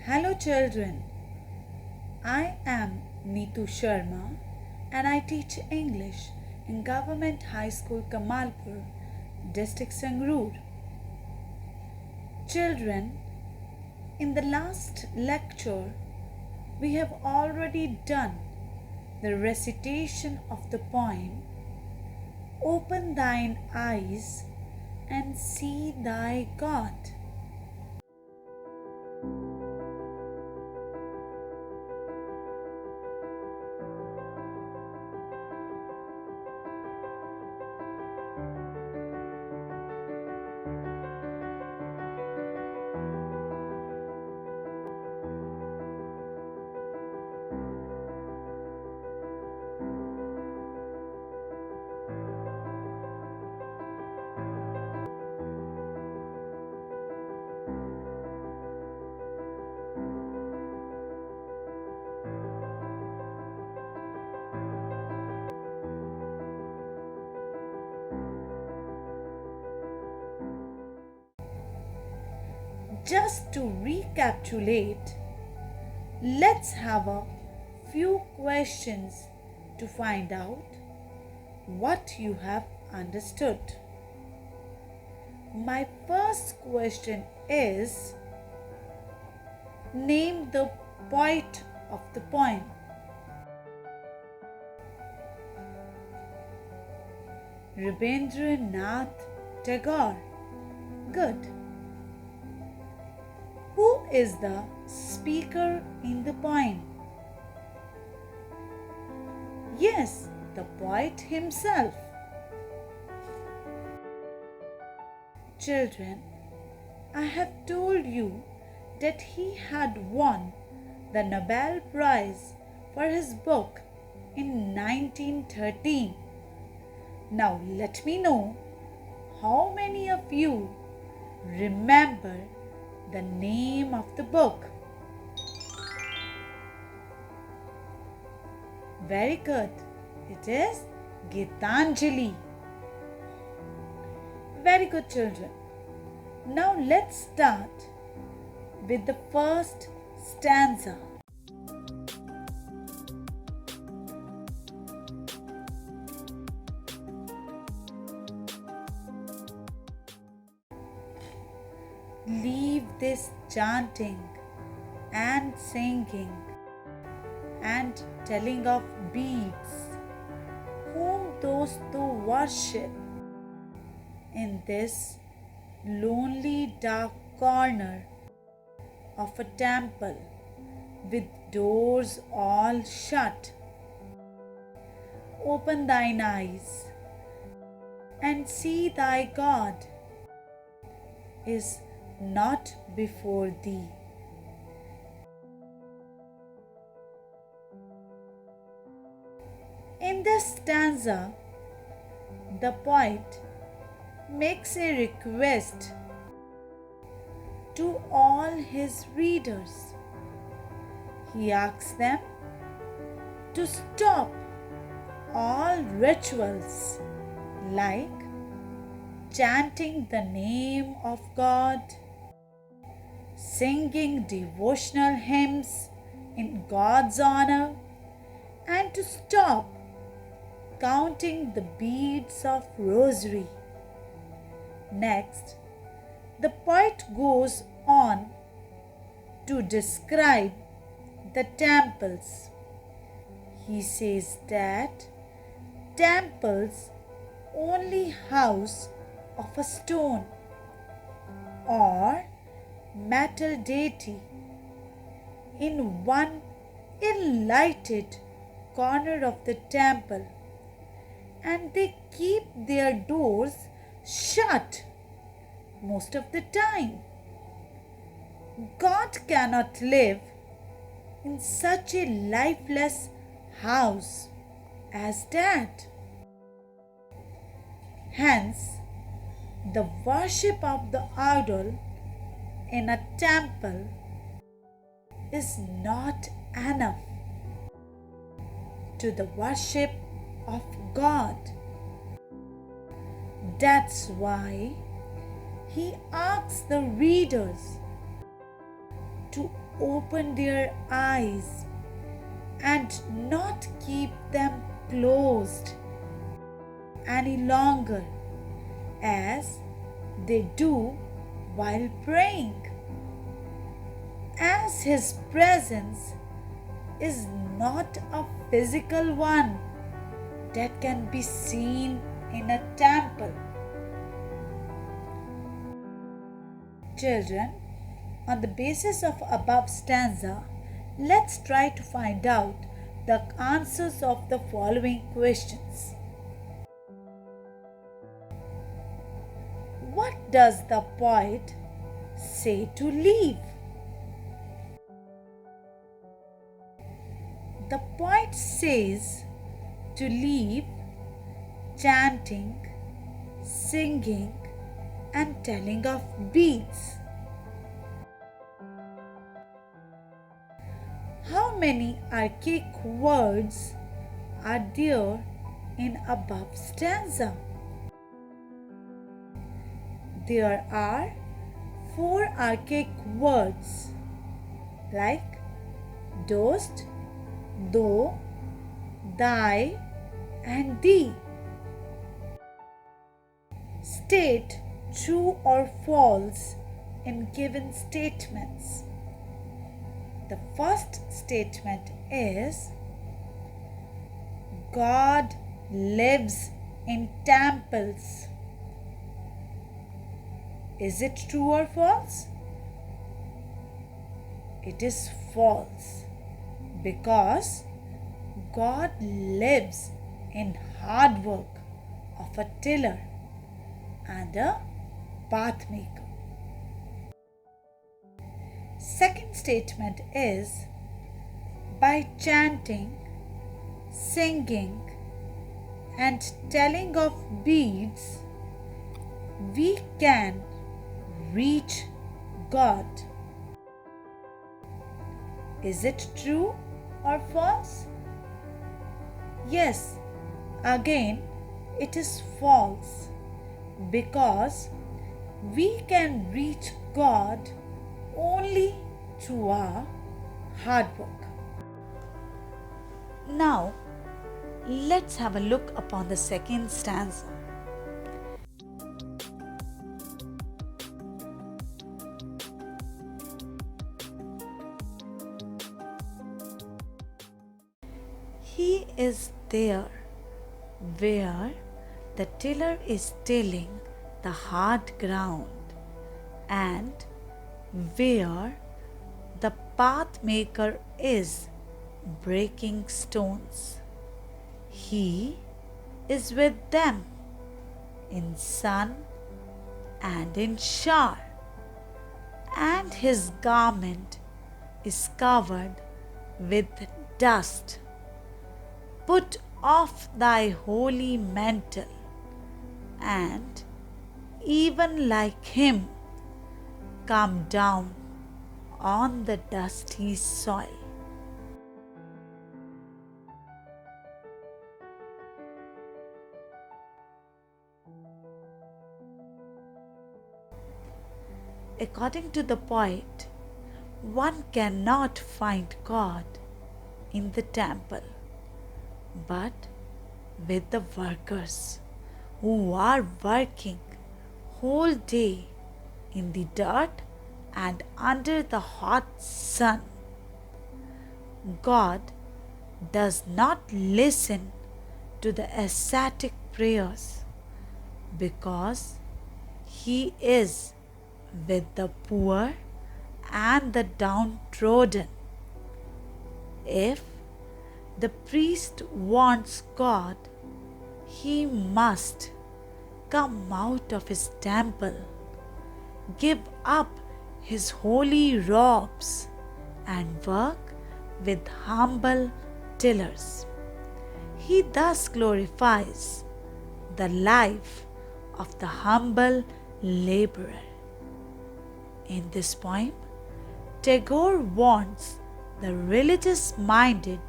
Hello children, I am Neetu Sharma and I teach English in Government High School Kamalpur, District Sangrur. Children, in the last lecture, we have already done the recitation of the poem Open thine eyes and see thy God. Just to recapitulate, let's have a few questions to find out what you have understood. My first question is, name the poet of the poem. Rabindranath Tagore. Good. Who is the speaker in the poem? Yes, the poet himself. Children, I have told you that he had won the Nobel Prize for his book in 1913. Now let me know how many of you remember the name of the book. Very good. It is Gitanjali. Very good, children. Now let's start with the first stanza. Leave this chanting and singing and telling of beads, whom those to worship in this lonely dark corner of a temple with doors all shut. Open thine eyes and see thy God is not before thee. In this stanza, the poet makes a request to all his readers. He asks them to stop all rituals like chanting the name of God, singing devotional hymns in God's honor, and to stop counting the beads of rosary. Next, the poet goes on to describe the temples. He says that temples only house of a stone or metal deity in one ill-lighted corner of the temple, and they keep their doors shut most of the time. God cannot live in such a lifeless house as that. Hence, the worship of the idol in a temple is not enough to the worship of God. That's why he asks the readers to open their eyes and not keep them closed any longer as they do while praying, as His presence is not a physical one that can be seen in a temple. Children, on the basis of above stanza, let's try to find out the answers of the following questions. What does the poet say to leave? The poet says to leave chanting, singing, and telling of beads. How many archaic words are there in above stanza? There are 4 archaic words like dost, though, thy, and thee. State true or false in given statements. The first statement is God lives in temples. Is it true or false? It is false, because God lives in hard work of a tiller and a path maker. Second statement is by chanting, singing, and telling of beads, we can reach God. Is it true or false? Yes, again it is false, because we can reach God only through our hard work. Now, let's have a look upon the second stanza. He is there where the tiller is tilling the hard ground, and where the path maker is breaking stones. He is with them in sun and in shower, and his garment is covered with dust. Put off thy holy mantle, and even like him come down on the dusty soil. According to the poet, one cannot find God in the temple, but with the workers who are working whole day in the dirt and under the hot sun. God does not listen to the ascetic prayers, because He is with the poor and the downtrodden. If the priest wants God, he must come out of his temple, give up his holy robes, and work with humble tillers. He thus glorifies the life of the humble laborer. In this poem, Tagore wants the religious minded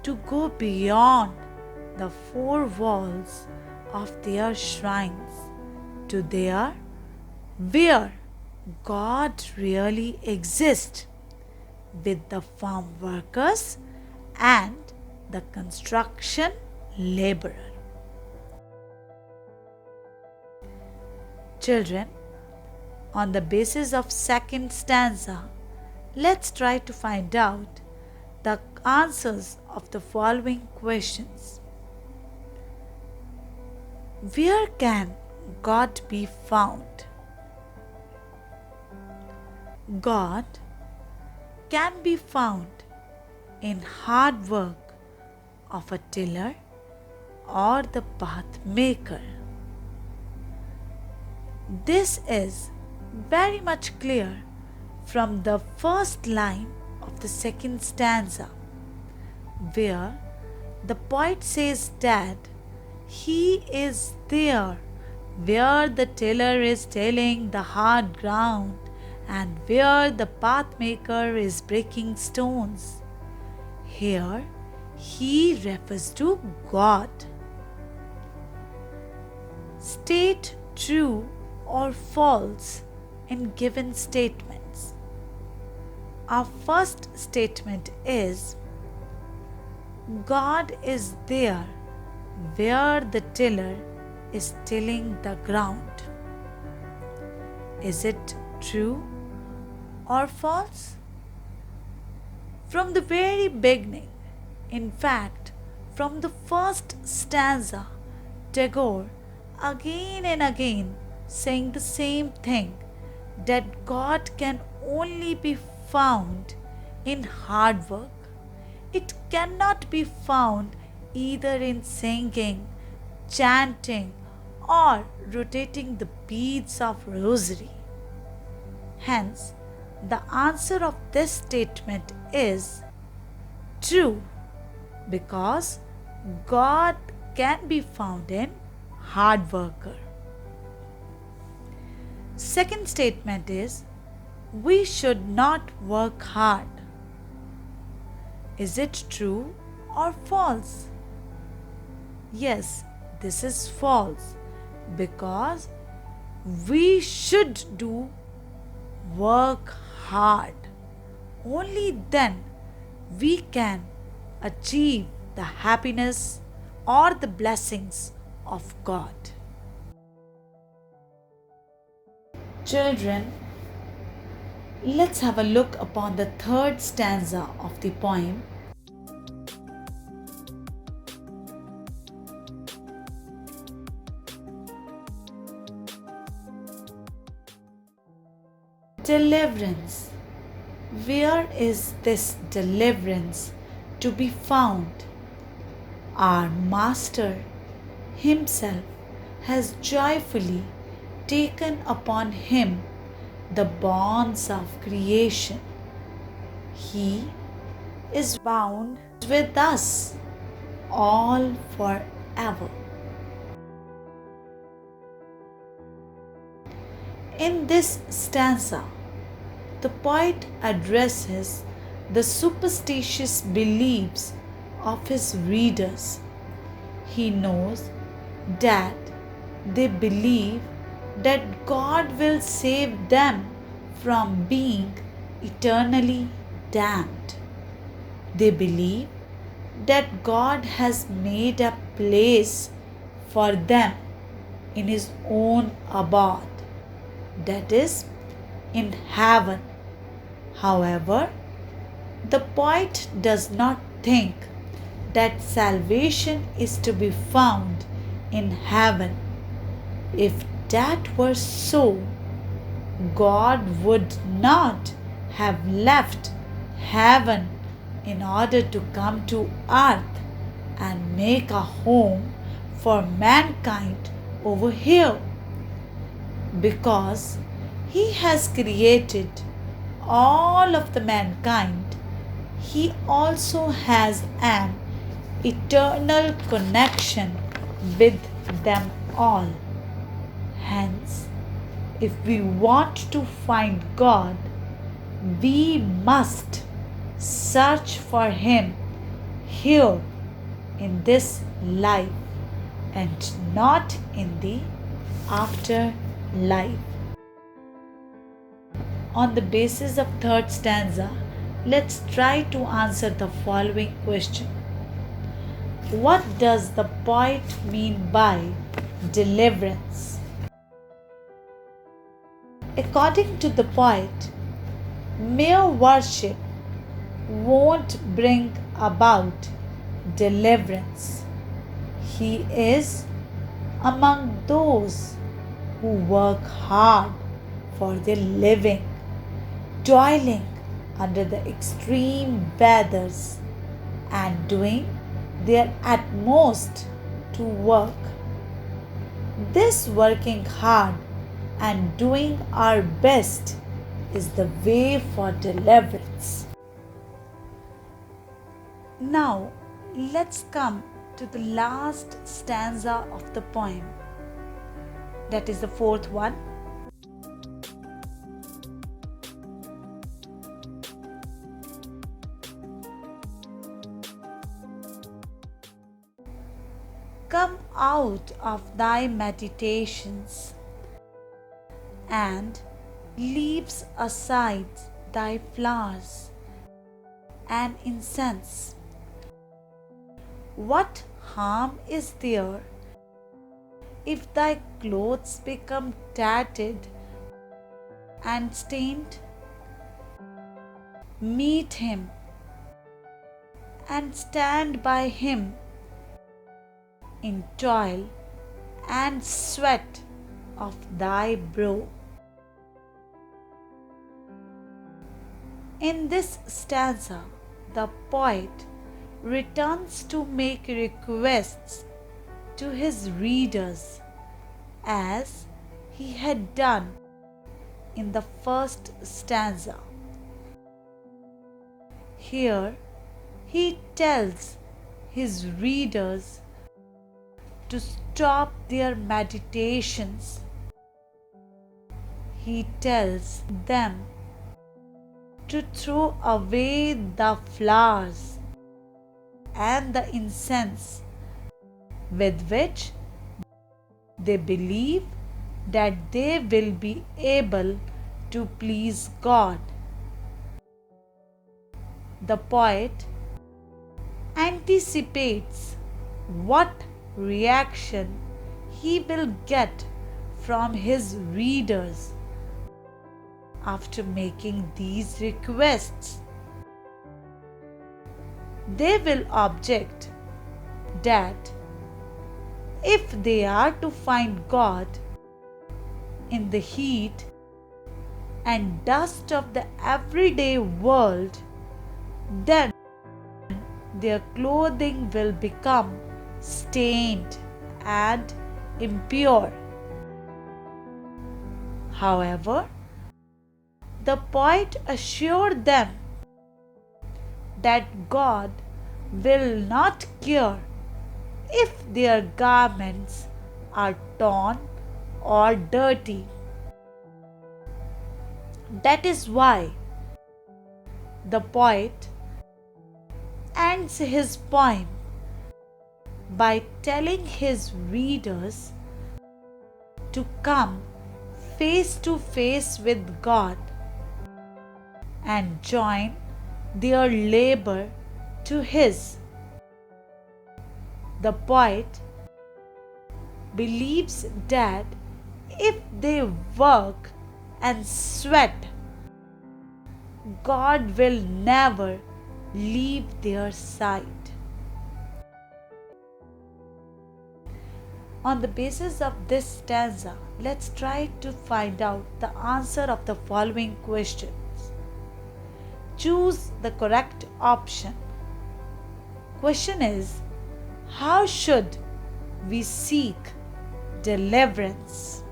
to go beyond the 4 walls of their shrines to where God really exists, with the farm workers and the construction laborer. Children, on the basis of second stanza, let's try to find out the answers of the following questions. Where can God be found? God can be found in hard work of a tiller or the path maker. This is very much clear from the first line of the second stanza, where the poet says that He is there where the tiller is tilling the hard ground and where the pathmaker is breaking stones. Here he refers to God. State true or false in given statements. Our first statement is God is there where the tiller is tilling the ground. Is it true or false? From the very beginning, in fact, from the first stanza, Tagore again and again saying the same thing, that God can only be found in hard work. It cannot be found either in singing, chanting, or rotating the beads of rosary. Hence, the answer of this statement is true, because God can be found in hard worker. Second statement is we should not work hard. Is it true or false? Yes, this is false, because we should do work hard. Only then we can achieve the happiness or the blessings of God. Children, let's have a look upon the third stanza of the poem. Deliverance. Where is this deliverance to be found? Our Master Himself has joyfully taken upon Him the bonds of creation. He is bound with us all forever. In this stanza, the poet addresses the superstitious beliefs of his readers. He knows that they believe that God will save them from being eternally damned. They believe that God has made a place for them in His own abode, that is, in heaven. However, the poet does not think that salvation is to be found in heaven. If that were so, God would not have left heaven in order to come to earth and make a home for mankind over here, because He has created all of the mankind. He also has an eternal connection with them all. Hence, if we want to find God, we must search for Him here in this life and not in the afterlife. On the basis of third stanza, let's try to answer the following question. What does the poet mean by deliverance? According to the poet, mere worship won't bring about deliverance. He is among those who work hard for their living, toiling under the extreme weathers and doing their utmost to work. This working hard and doing our best is the way for deliverance. Now, let's come to the last stanza of the poem. That is the fourth one. Come out of thy meditations and leaves aside thy flowers and incense. What harm is there if thy clothes become tattered and stained? Meet him and stand by him in toil and sweat of thy brow. In this stanza, the poet returns to make requests to his readers as he had done in the first stanza. Here, he tells his readers to stop their meditations. He tells them to throw away the flowers and the incense with which they believe that they will be able to please God. The poet anticipates what reaction he will get from his readers after making these requests. They will object that if they are to find God in the heat and dust of the everyday world, then their clothing will become stained and impure. However, the poet assured them that God will not care if their garments are torn or dirty. That is why the poet ends his poem by telling his readers to come face to face with God and join their labor to his. The poet believes that if they work and sweat, God will never leave their side. On the basis of this stanza, let's try to find out the answer of the following questions. Choose the correct option. Question is, how should we seek deliverance?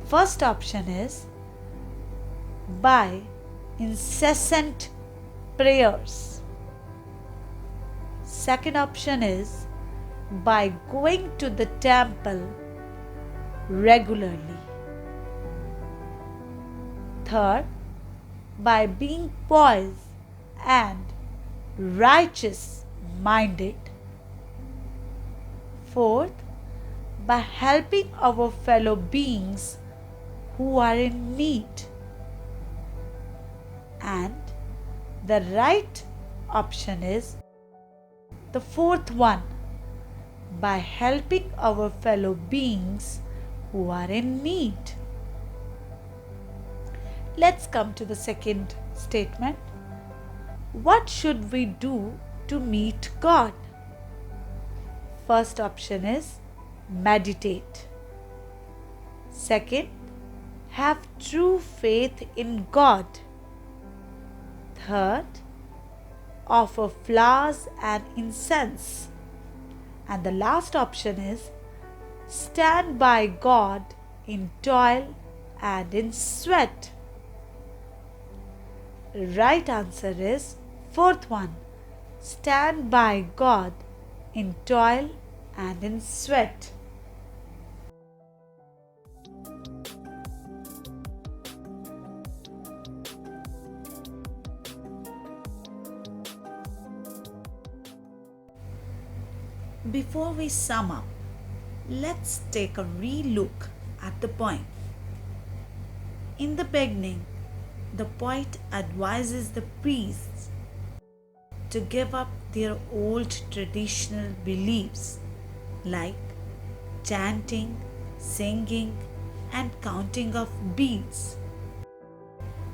First option is by incessant prayers. Second option is by going to the temple regularly. Third, by being poised and righteous minded. Fourth, by helping our fellow beings who are in need. And The right option is the fourth one, by helping our fellow beings who are in need. Let's come to the second statement. What should we do to meet God? First option is meditate. Second, have true faith in God. Third, offer flowers and incense. And the last option is stand by God in toil and in sweat. Right answer is fourth one, stand by God in toil and in sweat. Before we sum up, let's take a re-look at the poem. In the beginning, the poet advises the priests to give up their old traditional beliefs like chanting, singing, and counting of beads.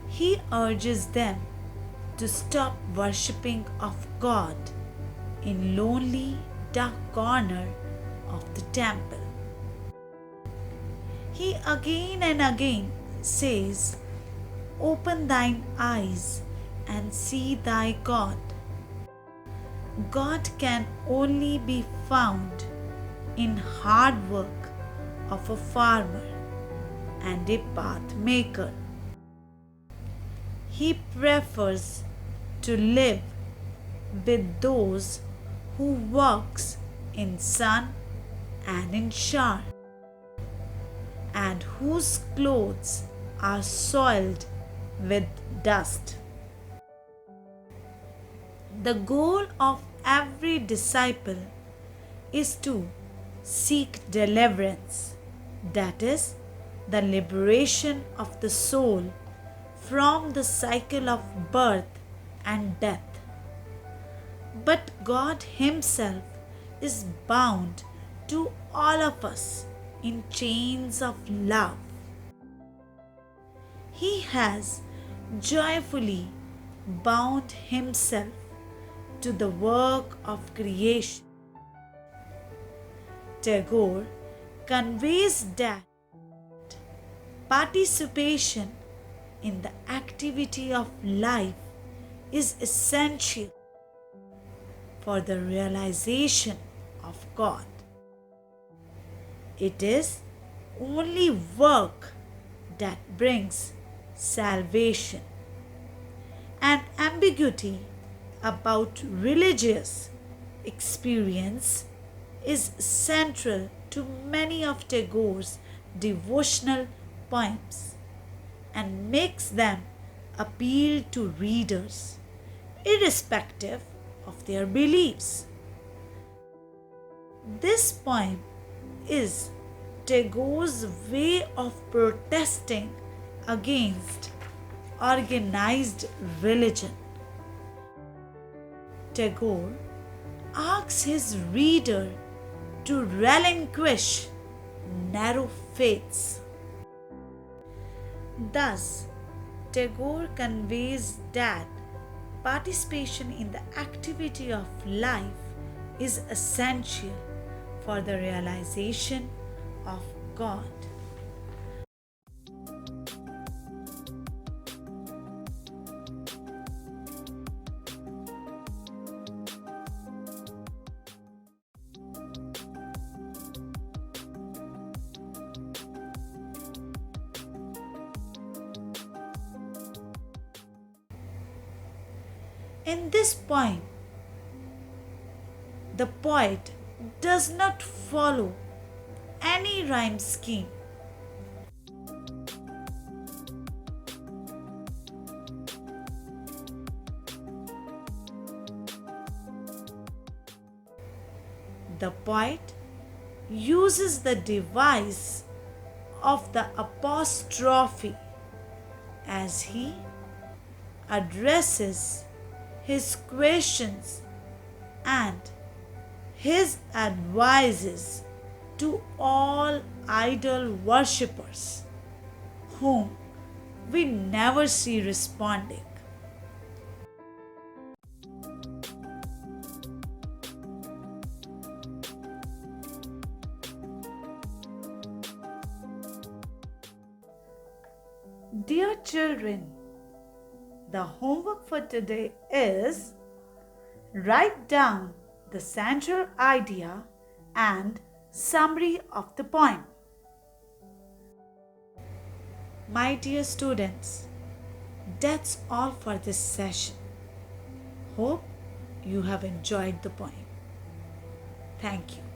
He urges them to stop worshipping of God in lonely, dark corner of the temple. He again and again says, "Open thine eyes and see thy God." God can only be found in hard work of a farmer and a path maker. He prefers to live with those who works in sun and in shower, and whose clothes are soiled with dust. The goal of every disciple is to seek deliverance, that is, the liberation of the soul from the cycle of birth and death. But God Himself is bound to all of us in chains of love. He has joyfully bound Himself to the work of creation. Tagore conveys that participation in the activity of life is essential for the realization of God. It is only work that brings salvation. An ambiguity about religious experience is central to many of Tagore's devotional poems and makes them appeal to readers irrespective of their beliefs. This poem is Tagore's way of protesting against organized religion. Tagore asks his reader to relinquish narrow faiths. Thus, Tagore conveys that participation in the activity of life is essential for the realization of God. In this poem, the poet does not follow any rhyme scheme. The poet uses the device of the apostrophe as he addresses his questions, and his advices to all idol worshippers whom we never see responding. Dear children, the homework for today is write down the central idea and summary of the poem. My dear students, that's all for this session. Hope you have enjoyed the poem. Thank you.